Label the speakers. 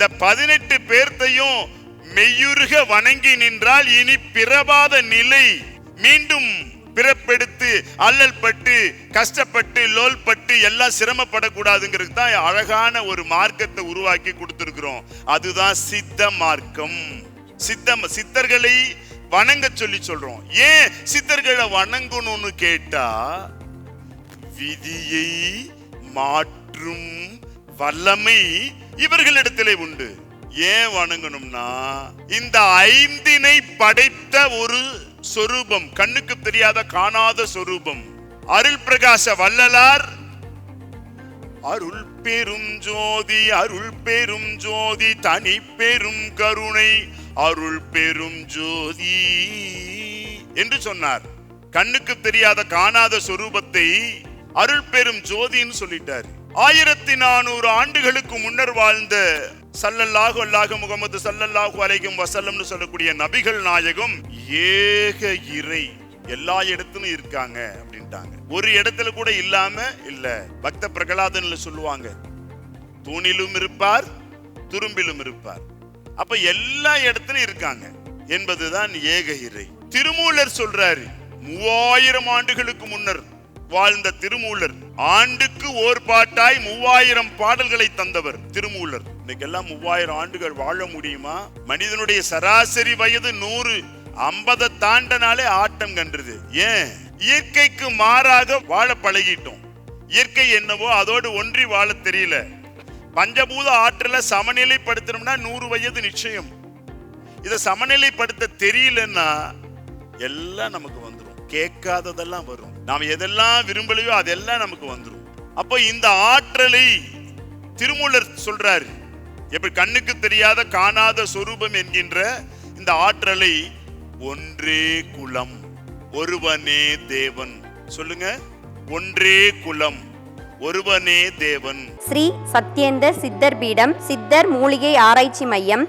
Speaker 1: இந்த 18 பேர்த்தையும் மெய்யுருக வணங்கி நின்றால் இனி பிறவாத நிலை, மீண்டும் பிறப்பெடுத்து அல்லல் பட்டு கஷ்டப்பட்டு லோல்பட்டு எல்லாம் சிரமப்படக்கூடாதுங்கிறது தான் அழகான ஒரு மார்க்கத்தை உருவாக்கி கொடுத்திருக்கிறோம். அதுதான் சித்த மார்க்கம். சித்தர்களை வணங்க சொல்லி சொல்றோம். ஏன் சித்தர்களை வணங்கணும்னு கேட்டா, விதியை மாற்றும் வல்லமை இவர்களிடத்திலே உண்டு. ஏன் வணங்கணும்னா, இந்த 5 படைத்த ஒரு சொரூபம், கண்ணுக்கு தெரியாத காணாத சொரூபம். அருள் பிரகாச வள்ளலார் அருள் பெரும் ஜோதி, அருள் பெரும் ஜோதி, தனி பெரும் கருணை, அருள் பெரும் ஜோதி என்று சொன்னார். கண்ணுக்கு தெரியாத காணாத சொரூபத்தை அருள் பெரும் ஜோதின்னு சொல்லிட்டார். 1400 ஆண்டுகளுக்கு முன்னர் வாழ்ந்த ஸல்லல்லாஹு அலைஹி முஹம்மது ஸல்லல்லாஹு அலைஹி வஸல்லம்னு சொல்லக்கூடிய நபிகள் நாயகம் ஏக இறை, எல்லா இடத்திலும் இருக்காங்க அப்படின்ட்டாங்க. ஒரு இடத்துல கூட இல்லாம இல்ல. பக்த பிரகலாதன்ல சொல்லுவாங்க, தூணிலும் இருப்பார் துரும்பிலும் இருப்பார். அப்ப எல்லா இடத்திலும் இருக்காங்க என்பதுதான் ஏக இறை. திருமூலர் சொல்றாரு, 3000 ஆண்டுகளுக்கு முன்னர் வாழ்ந்த திருமூலர், ஆண்டுக்கு ஓர் பாட்டாய் 3000 பாடல்களை தந்தவர் திருமூலர். இன்னைக்கெல்லாம் 3000 ஆண்டுகள் வாழ முடியுமா? மனிதனுடைய சராசரி வயது 100, 50 தாண்டனாலே ஆட்டம் கன்றுது. ஏன்? இயற்கைக்கு மாறாக வாழ பழகிட்டோம். இயற்கை என்னவோ அதோடு ஒன்றி வாழ தெரியல. பஞ்சபூத ஆற்றல சமநிலைப்படுத்தணும்னா 100 வயது நிச்சயம். இதை சமநிலைப்படுத்த தெரியலன்னா எல்லாம் நமக்கு வந்துடும். கேட்காததெல்லாம் வரும். நாம் எதெல்லாம் விரும்பலையோ அதெல்லாம் நமக்கு வந்துடும். அப்போ இந்த ஆற்றலை திருமூலர் சொல்றாரு, எப்படி கண்ணுக்கு தெரியாத காணாத சொரூபம் என்கின்ற இந்த ஆற்றலை ஒன்றே குலம் ஒருவனே தேவன். சொல்லுங்க, ஒன்றே குலம் ஒருவனே தேவன்.
Speaker 2: ஸ்ரீ சத்யேந்தர் சித்தர் பீடம், சித்தர் மூலிகை ஆராய்ச்சி மையம்,